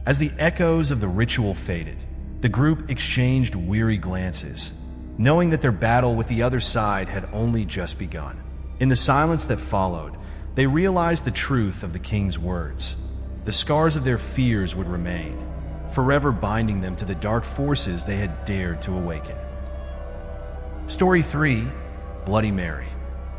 As the echoes of the ritual faded, the group exchanged weary glances, knowing that their battle with the other side had only just begun. In the silence that followed, they realized the truth of the king's words. The scars of their fears would remain, forever binding them to the dark forces they had dared to awaken. Story 3: Bloody Mary.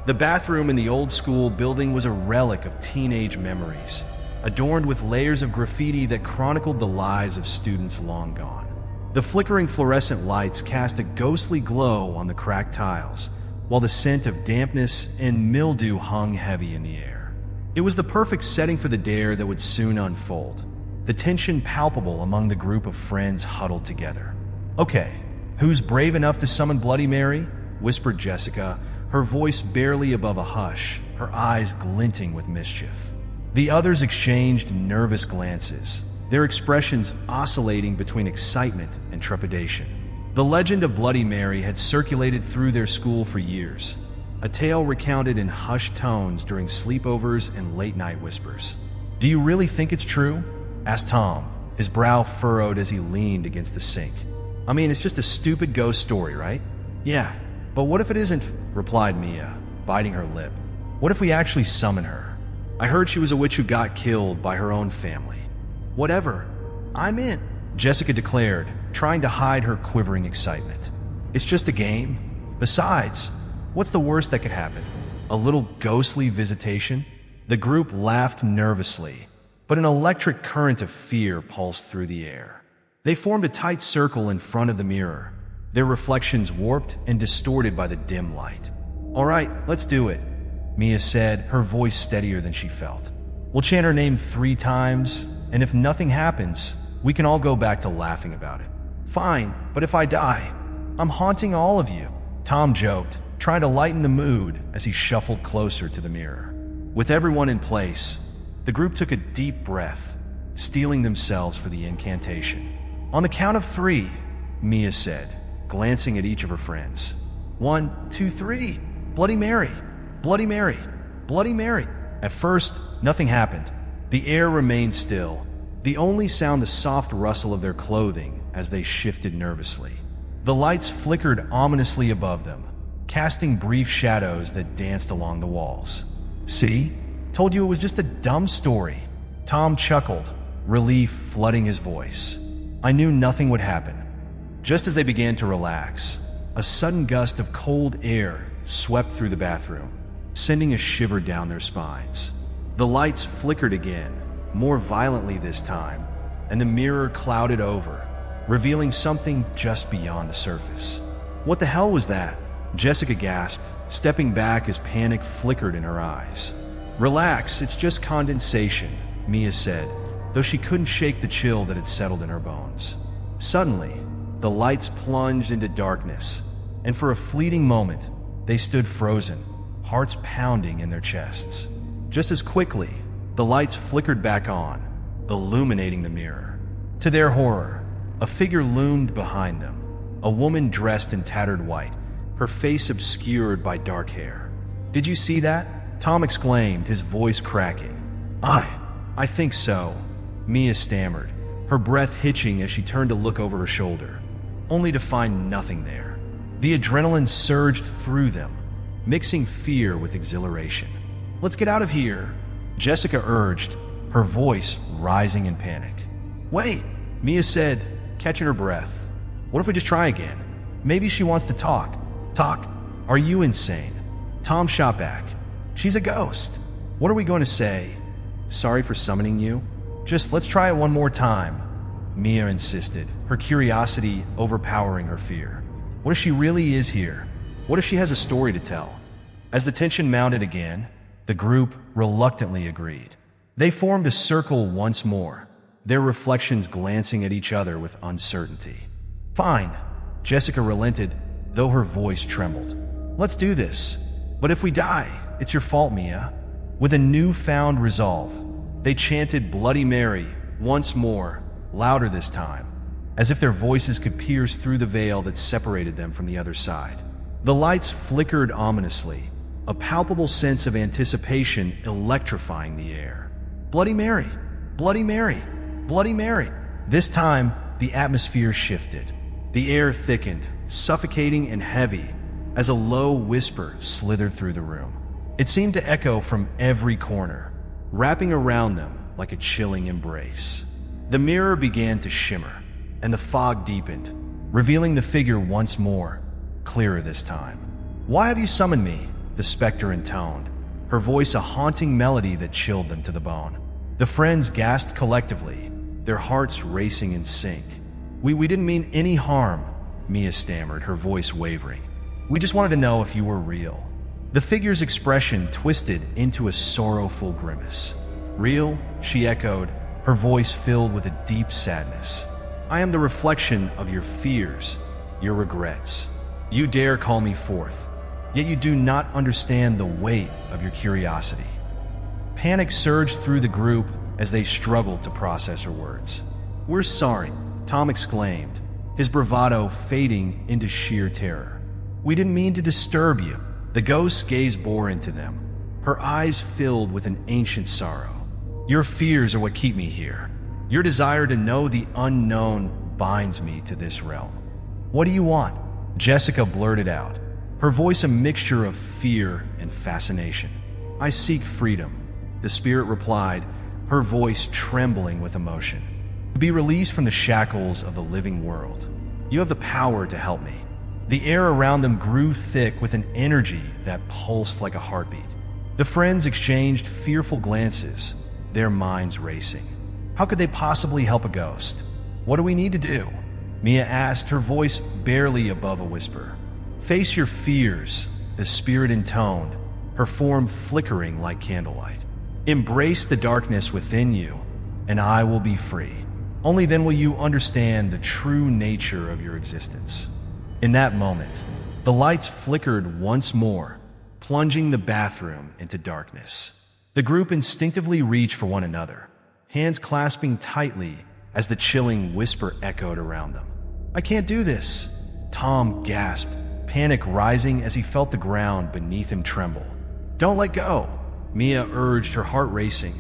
The bathroom in the old school building was a relic of teenage memories, adorned with layers of graffiti that chronicled the lives of students long gone. The flickering fluorescent lights cast a ghostly glow on the cracked tiles, while the scent of dampness and mildew hung heavy in the air. It was the perfect setting for the dare that would soon unfold, the tension palpable among the group of friends huddled together. "Okay, who's brave enough to summon Bloody Mary?" whispered Jessica, her voice barely above a hush, her eyes glinting with mischief. The others exchanged nervous glances, their expressions oscillating between excitement and trepidation. The legend of Bloody Mary had circulated through their school for years, a tale recounted in hushed tones during sleepovers and late-night whispers. "Do you really think it's true?" asked Tom, his brow furrowed as he leaned against the sink. "I mean, it's just a stupid ghost story, right?" "Yeah, but what if it isn't?" replied Mia, biting her lip. "What if we actually summon her? I heard she was a witch who got killed by her own family." "Whatever, I'm in," Jessica declared, trying to hide her quivering excitement. "It's just a game. Besides, what's the worst that could happen? A little ghostly visitation?" The group laughed nervously, but an electric current of fear pulsed through the air. They formed a tight circle in front of the mirror, their reflections warped and distorted by the dim light. "All right, let's do it," Mia said, her voice steadier than she felt. "We'll chant her name 3 times, and if nothing happens, we can all go back to laughing about it." "Fine, but if I die, I'm haunting all of you," Tom joked, trying to lighten the mood as he shuffled closer to the mirror. With everyone in place, the group took a deep breath, steeling themselves for the incantation. "On the count of 3, Mia said, glancing at each of her friends. 1, 2, 3, Bloody Mary, Bloody Mary, Bloody Mary." At first, nothing happened. The air remained still, the only sound the soft rustle of their clothing as they shifted nervously. The lights flickered ominously above them, casting brief shadows that danced along the walls. "See? Told you it was just a dumb story." Tom chuckled, relief flooding his voice. "I knew nothing would happen." Just as they began to relax, a sudden gust of cold air swept through the bathroom, sending a shiver down their spines. The lights flickered again, more violently this time, and the mirror clouded over, revealing something just beyond the surface. "What the hell was that?" Jessica gasped, stepping back as panic flickered in her eyes. "Relax, it's just condensation," Mia said, though she couldn't shake the chill that had settled in her bones. Suddenly, the lights plunged into darkness, and for a fleeting moment, they stood frozen, hearts pounding in their chests. Just as quickly, The lights flickered back on, illuminating the mirror. To their horror, a figure loomed behind them, a woman dressed in tattered white, her face obscured by dark hair. "Did you see that?" Tom exclaimed, his voice cracking. I think so," Mia stammered, her breath hitching as she turned to look over her shoulder, only to find nothing there. The adrenaline surged through them, mixing fear with exhilaration. "Let's get out of here," Jessica urged, her voice rising in panic. "Wait," Mia said, catching her breath. "What if we just try again? Maybe she wants to talk." "Talk? Are you insane?" Tom shot back. "She's a ghost. What are we going to say? Sorry for summoning you? Just let's try it one more time," Mia insisted, her curiosity overpowering her fear. What if she really is here? What if she has a story to tell? As the tension mounted again, the group reluctantly agreed. They formed a circle once more, their reflections glancing at each other with uncertainty. "Fine," Jessica relented, though her voice trembled. "Let's do this. But if we die, it's your fault, Mia." With a newfound resolve, they chanted Bloody Mary once more, louder this time, as if their voices could pierce through the veil that separated them from the other side. The lights flickered ominously, a palpable sense of anticipation electrifying the air. "Bloody Mary! Bloody Mary! Bloody Mary!" This time, the atmosphere shifted. The air thickened, suffocating and heavy, as a low whisper slithered through the room. It seemed to echo from every corner, wrapping around them like a chilling embrace. The mirror began to shimmer, and the fog deepened, revealing the figure once more, clearer this time. "Why have you summoned me?" the specter intoned, her voice a haunting melody that chilled them to the bone. The friends gasped collectively, their hearts racing in sync. We didn't mean any harm," Mia stammered, her voice wavering. "We just wanted to know if you were real." The figure's expression twisted into a sorrowful grimace. "Real?" she echoed, her voice filled with a deep sadness. "I am the reflection of your fears, your regrets. You dare call me forth, yet you do not understand the weight of your curiosity." Panic surged through the group as they struggled to process her words. "We're sorry," Tom exclaimed, his bravado fading into sheer terror. "We didn't mean to disturb you." The ghost's gaze bore into them, her eyes filled with an ancient sorrow. "Your fears are what keep me here. Your desire to know the unknown binds me to this realm." "What do you want?" Jessica blurted out, her voice a mixture of fear and fascination. "I seek freedom," the spirit replied, her voice trembling with emotion. "To be released from the shackles of the living world. You have the power to help me." The air around them grew thick with an energy that pulsed like a heartbeat. The friends exchanged fearful glances, their minds racing. How could they possibly help a ghost? "What do we need to do?" Mia asked, her voice barely above a whisper. "Face your fears," the spirit intoned, her form flickering like candlelight. "Embrace the darkness within you, and I will be free. Only then will you understand the true nature of your existence." In that moment, the lights flickered once more, plunging the bathroom into darkness. The group instinctively reached for one another, hands clasping tightly as the chilling whisper echoed around them. "I can't do this," Tom gasped, panic rising as he felt the ground beneath him tremble. "Don't let go," Mia urged, her heart racing.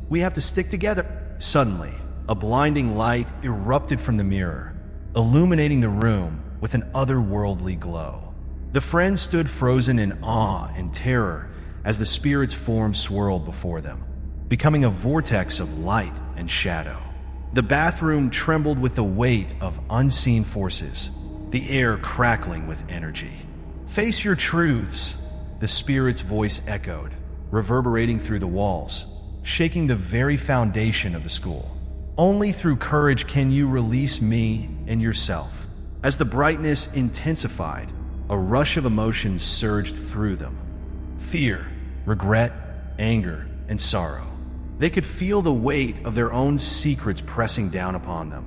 "We have to stick together." Suddenly, a blinding light erupted from the mirror, illuminating the room with an otherworldly glow. The friends stood frozen in awe and terror as the spirit's form swirled before them, becoming a vortex of light and shadow. The bathroom trembled with the weight of unseen forces, the air crackling with energy. "Face your truths," the spirit's voice echoed, reverberating through the walls, shaking the very foundation of the school. "Only through courage can you release me and yourself." As the brightness intensified, a rush of emotions surged through them. Fear, regret, anger, and sorrow. They could feel the weight of their own secrets pressing down upon them,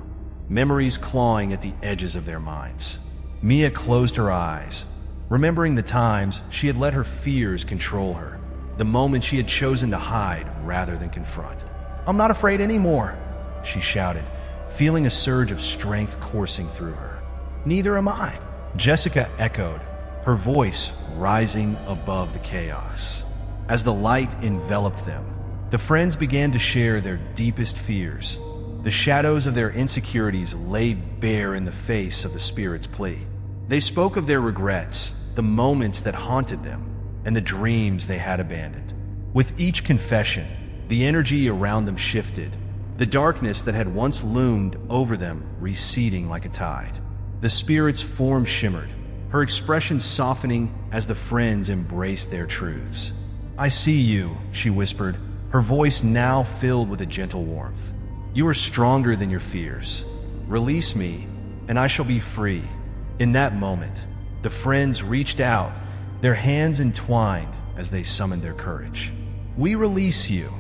memories clawing at the edges of their minds. Mia closed her eyes, remembering the times she had let her fears control her, the moment she had chosen to hide rather than confront. "I'm not afraid anymore," she shouted, feeling a surge of strength coursing through her. "Neither am I," Jessica echoed, her voice rising above the chaos. As the light enveloped them, the friends began to share their deepest fears, the shadows of their insecurities laid bare in the face of the spirit's plea. They spoke of their regrets, the moments that haunted them, and the dreams they had abandoned. With each confession, the energy around them shifted, the darkness that had once loomed over them receding like a tide. The spirit's form shimmered, her expression softening as the friends embraced their truths. "I see you," she whispered, her voice now filled with a gentle warmth. "You are stronger than your fears. Release me, and I shall be free." In that moment, the friends reached out, their hands entwined as they summoned their courage. "We release you,"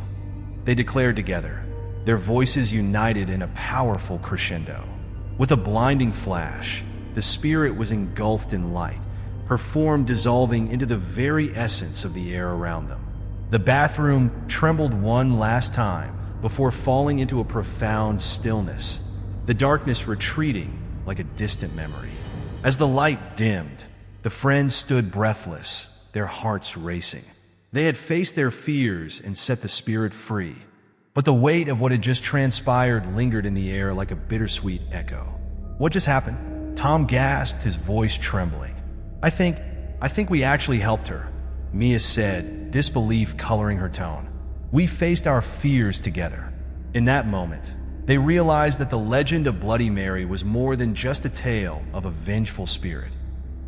they declared together, their voices united in a powerful crescendo. With a blinding flash, the spirit was engulfed in light, her form dissolving into the very essence of the air around them. The bathroom trembled one last time before falling into a profound stillness, the darkness retreating like a distant memory. As the light dimmed, the friends stood breathless, their hearts racing. They had faced their fears and set the spirit free, but the weight of what had just transpired lingered in the air like a bittersweet echo. "What just happened?" Tom gasped, his voice trembling. I think we actually helped her," Mia said, disbelief coloring her tone. "We faced our fears together." In that moment, they realized that the legend of Bloody Mary was more than just a tale of a vengeful spirit.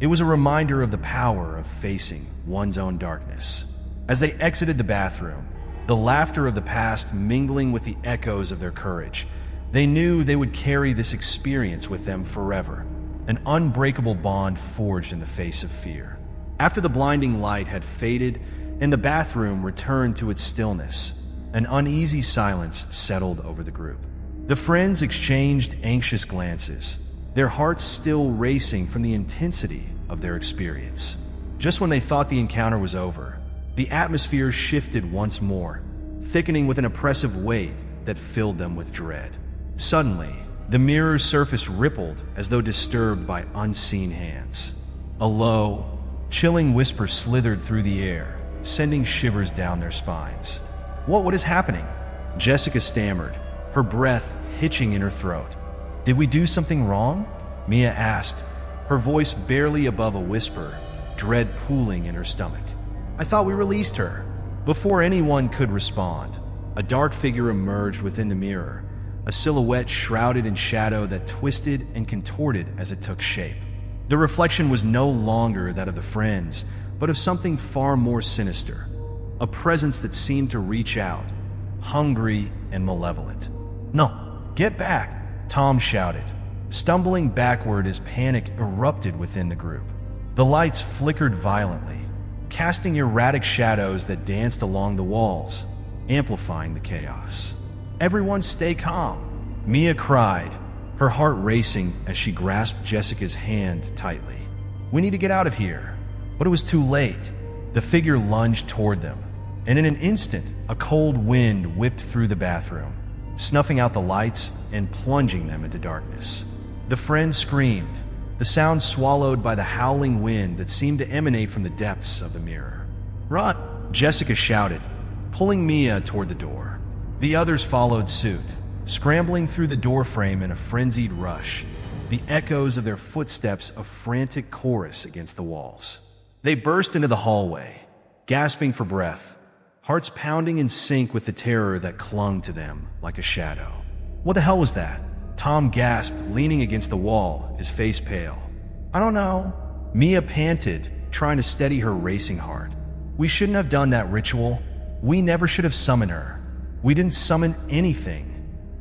It was a reminder of the power of facing one's own darkness. As they exited the bathroom, the laughter of the past mingling with the echoes of their courage, they knew they would carry this experience with them forever, an unbreakable bond forged in the face of fear. After the blinding light had faded and the bathroom returned to its stillness, an uneasy silence settled over the group. The friends exchanged anxious glances, their hearts still racing from the intensity of their experience. Just when they thought the encounter was over, the atmosphere shifted once more, thickening with an oppressive weight that filled them with dread. Suddenly, the mirror's surface rippled as though disturbed by unseen hands. A low, chilling whisper slithered through the air, sending shivers down their spines. What is happening?" Jessica stammered, her breath hitching in her throat. "Did we do something wrong?" Mia asked, her voice barely above a whisper, dread pooling in her stomach. "I thought we released her." Before anyone could respond, a dark figure emerged within the mirror, a silhouette shrouded in shadow that twisted and contorted as it took shape. The reflection was no longer that of the friends, but of something far more sinister, a presence that seemed to reach out, hungry and malevolent. "No, get back," Tom shouted, stumbling backward as panic erupted within the group. The lights flickered violently, casting erratic shadows that danced along the walls, amplifying the chaos. "Everyone stay calm," Mia cried, her heart racing as she grasped Jessica's hand tightly. "We need to get out of here." But it was too late. The figure lunged toward them, and in an instant, a cold wind whipped through the bathroom, snuffing out the lights and plunging them into darkness. The friends screamed, the sound swallowed by the howling wind that seemed to emanate from the depths of the mirror. "Run!" Jessica shouted, pulling Mia toward the door. The others followed suit, scrambling through the doorframe in a frenzied rush, the echoes of their footsteps a frantic chorus against the walls. They burst into the hallway, gasping for breath, hearts pounding in sync with the terror that clung to them like a shadow. "What the hell was that?" Tom gasped, leaning against the wall, his face pale. "I don't know," Mia panted, trying to steady her racing heart. "We shouldn't have done that ritual. We never should have summoned her. We didn't summon anything."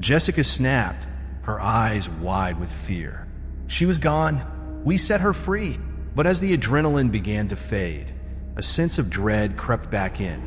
Jessica snapped, her eyes wide with fear. "She was gone. We set her free." But as the adrenaline began to fade, a sense of dread crept back in,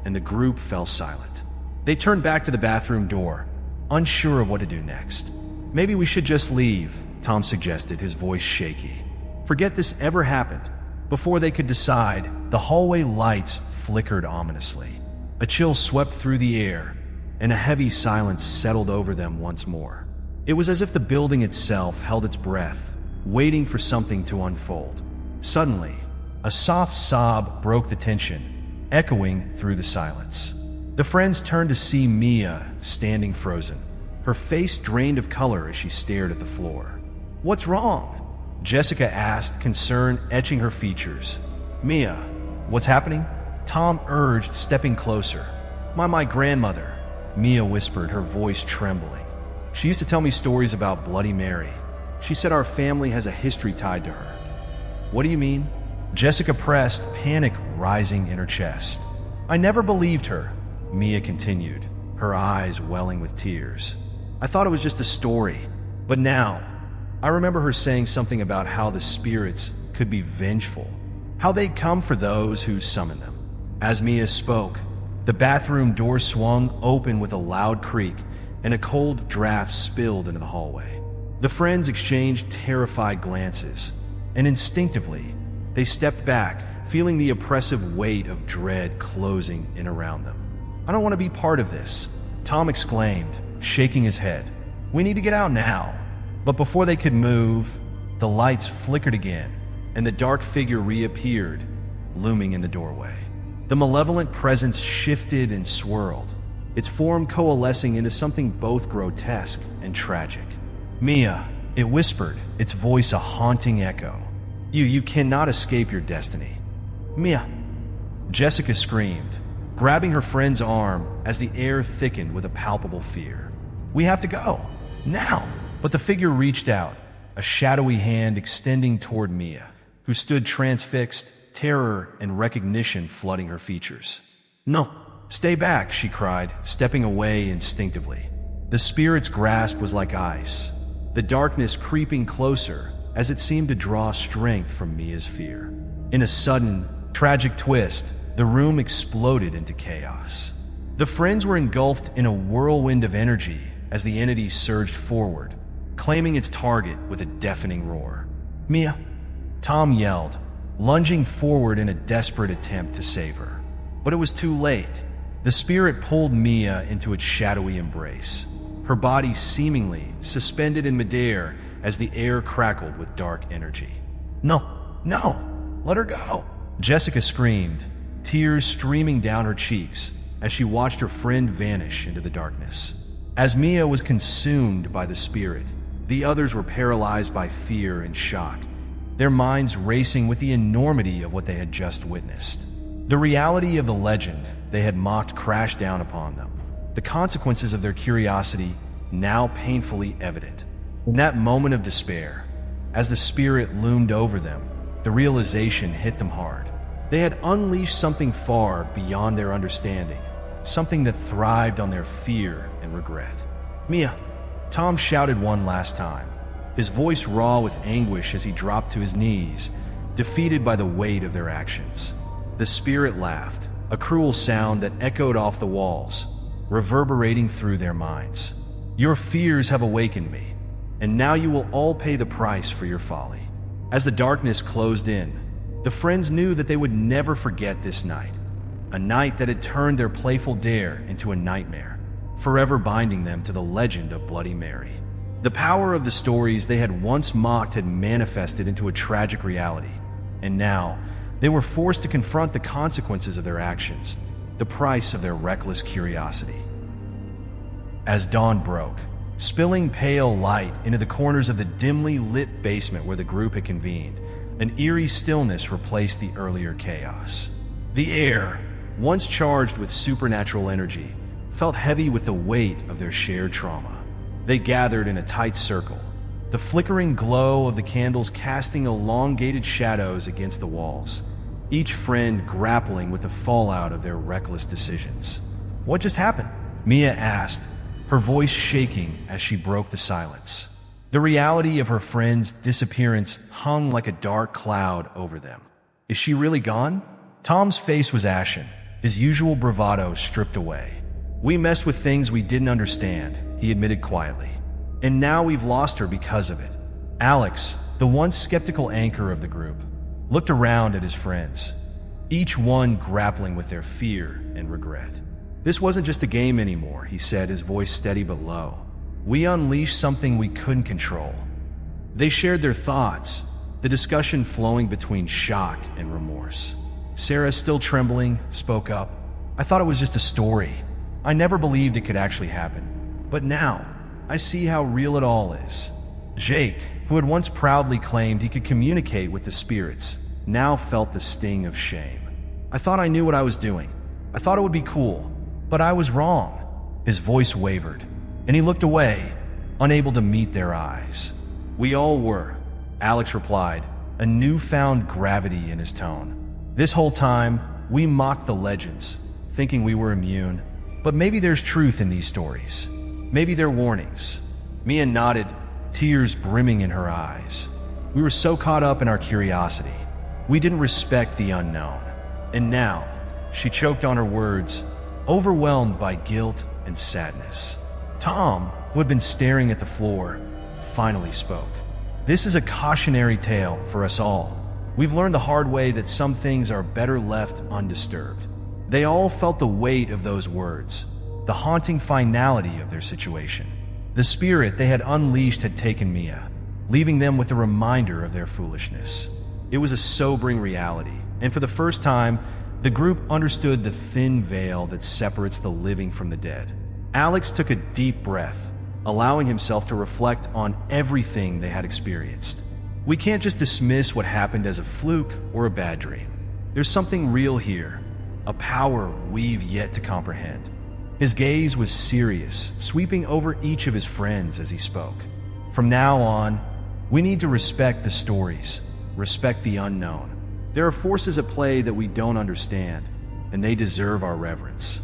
and the group fell silent. They turned back to the bathroom door, unsure of what to do next. "Maybe we should just leave," Tom suggested, his voice shaky. "Forget this ever happened." Before they could decide, the hallway lights flickered ominously. A chill swept through the air, and a heavy silence settled over them once more. It was as if the building itself held its breath, waiting for something to unfold. Suddenly, a soft sob broke the tension, echoing through the silence. The friends turned to see Mia standing frozen, her face drained of color as she stared at the floor. "What's wrong?" Jessica asked, concern etching her features. "Mia, what's happening?" Tom urged, stepping closer. My grandmother," Mia whispered, her voice trembling. "She used to tell me stories about Bloody Mary. She said our family has a history tied to her." "What do you mean?" Jessica pressed, panic rising in her chest. "I never believed her," Mia continued, her eyes welling with tears. "I thought it was just a story, but now I remember her saying something about how the spirits could be vengeful, how they'd come for those who summoned them." As Mia spoke, the bathroom door swung open with a loud creak, and a cold draft spilled into the hallway. The friends exchanged terrified glances, and instinctively, they stepped back, feeling the oppressive weight of dread closing in around them. "I don't want to be part of this," Tom exclaimed, shaking his head. "We need to get out now." But before they could move, the lights flickered again, and the dark figure reappeared, looming in the doorway. The malevolent presence shifted and swirled, its form coalescing into something both grotesque and tragic. "Mia," it whispered, its voice a haunting echo. You cannot escape your destiny." "Mia," Jessica screamed, grabbing her friend's arm as the air thickened with a palpable fear. "We have to go, now." But the figure reached out, a shadowy hand extending toward Mia, who stood transfixed, terror and recognition flooding her features. "No, stay back," she cried, stepping away instinctively. The spirit's grasp was like ice, the darkness creeping closer as it seemed to draw strength from Mia's fear. In a sudden, tragic twist, the room exploded into chaos. The friends were engulfed in a whirlwind of energy as the entity surged forward, claiming its target with a deafening roar. "Mia!" Tom yelled, lunging forward in a desperate attempt to save her. But it was too late. The spirit pulled Mia into its shadowy embrace, her body seemingly suspended in midair as the air crackled with dark energy. No, let her go!" Jessica screamed, tears streaming down her cheeks as she watched her friend vanish into the darkness. As Mia was consumed by the spirit, the others were paralyzed by fear and shock, their minds racing with the enormity of what they had just witnessed. The reality of the legend they had mocked crashed down upon them, the consequences of their curiosity now painfully evident. In that moment of despair, as the spirit loomed over them, the realization hit them hard. They had unleashed something far beyond their understanding, something that thrived on their fear and regret. "Mia!" Tom shouted one last time, his voice raw with anguish as he dropped to his knees, defeated by the weight of their actions. The spirit laughed, a cruel sound that echoed off the walls, reverberating through their minds. "Your fears have awakened me, and now you will all pay the price for your folly." As the darkness closed in, the friends knew that they would never forget this night, a night that had turned their playful dare into a nightmare, forever binding them to the legend of Bloody Mary. The power of the stories they had once mocked had manifested into a tragic reality, and now they were forced to confront the consequences of their actions, the price of their reckless curiosity. As dawn broke, spilling pale light into the corners of the dimly lit basement where the group had convened, an eerie stillness replaced the earlier chaos. The air, once charged with supernatural energy, felt heavy with the weight of their shared trauma. They gathered in a tight circle, the flickering glow of the candles casting elongated shadows against the walls, each friend grappling with the fallout of their reckless decisions. "What just happened?" Mia asked, her voice shaking as she broke the silence. The reality of her friend's disappearance hung like a dark cloud over them. "Is she really gone?" Tom's face was ashen, his usual bravado stripped away. "We messed with things we didn't understand," he admitted quietly. "And now we've lost her because of it." Alex, the once skeptical anchor of the group, looked around at his friends. each one grappling with their fear and regret. "This wasn't just a game anymore," he said, his voice steady but low. "We unleashed something we couldn't control." They shared their thoughts, the discussion flowing between shock and remorse. Sarah, still trembling, spoke up. "I thought it was just a story. I never believed it could actually happen. But now, I see how real it all is." Jake, who had once proudly claimed he could communicate with the spirits, now felt the sting of shame. "I thought I knew what I was doing. I thought it would be cool, but I was wrong." His voice wavered, and he looked away, unable to meet their eyes. "We all were," Alex replied, a newfound gravity in his tone. "This whole time, we mocked the legends, thinking we were immune. But maybe there's truth in these stories. Maybe they're warnings." Mia nodded, tears brimming in her eyes. "We were so caught up in our curiosity. We didn't respect the unknown. And now," she choked on her words, overwhelmed by guilt and sadness. Tom, who had been staring at the floor, finally spoke. "This is a cautionary tale for us all. We've learned the hard way that some things are better left undisturbed." They all felt the weight of those words, the haunting finality of their situation. The spirit they had unleashed had taken Mia, leaving them with a reminder of their foolishness. It was a sobering reality, and for the first time, the group understood the thin veil that separates the living from the dead. Alex took a deep breath, allowing himself to reflect on everything they had experienced. "We can't just dismiss what happened as a fluke or a bad dream. There's something real here, a power we've yet to comprehend." His gaze was serious, sweeping over each of his friends as he spoke. "From now on, we need to respect the stories, respect the unknown. There are forces at play that we don't understand, and they deserve our reverence."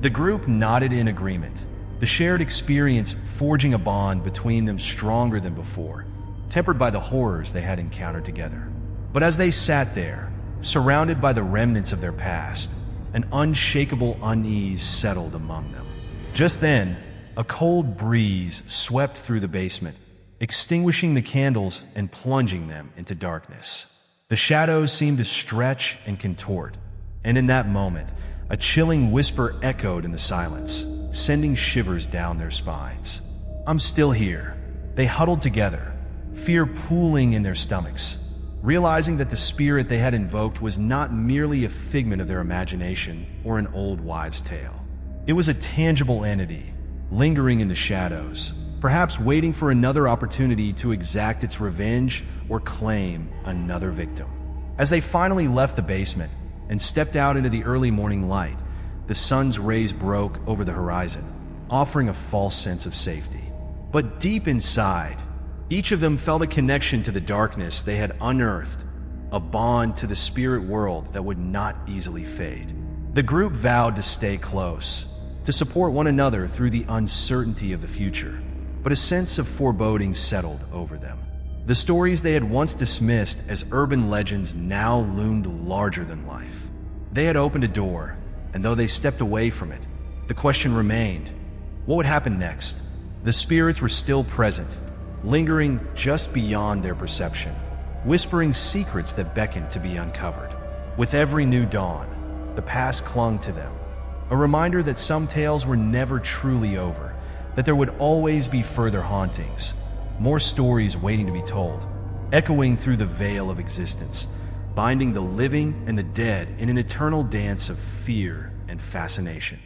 The group nodded in agreement, the shared experience forging a bond between them stronger than before, tempered by the horrors they had encountered together. But as they sat there, surrounded by the remnants of their past, an unshakable unease settled among them. Just then, a cold breeze swept through the basement, extinguishing the candles and plunging them into darkness. The shadows seemed to stretch and contort, and in that moment, a chilling whisper echoed in the silence, sending shivers down their spines. "I'm still here." They huddled together, fear pooling in their stomachs, realizing that the spirit they had invoked was not merely a figment of their imagination or an old wives' tale. It was a tangible entity, lingering in the shadows, perhaps waiting for another opportunity to exact its revenge or claim another victim. As they finally left the basement and stepped out into the early morning light, the sun's rays broke over the horizon, offering a false sense of safety. But deep inside, each of them felt a connection to the darkness they had unearthed, a bond to the spirit world that would not easily fade. The group vowed to stay close, to support one another through the uncertainty of the future, but a sense of foreboding settled over them. The stories they had once dismissed as urban legends now loomed larger than life. They had opened a door, and though they stepped away from it, the question remained: what would happen next? The spirits were still present, lingering just beyond their perception, whispering secrets that beckoned to be uncovered. With every new dawn, the past clung to them, a reminder that some tales were never truly over, that there would always be further hauntings, more stories waiting to be told, echoing through the veil of existence, binding the living and the dead in an eternal dance of fear and fascination.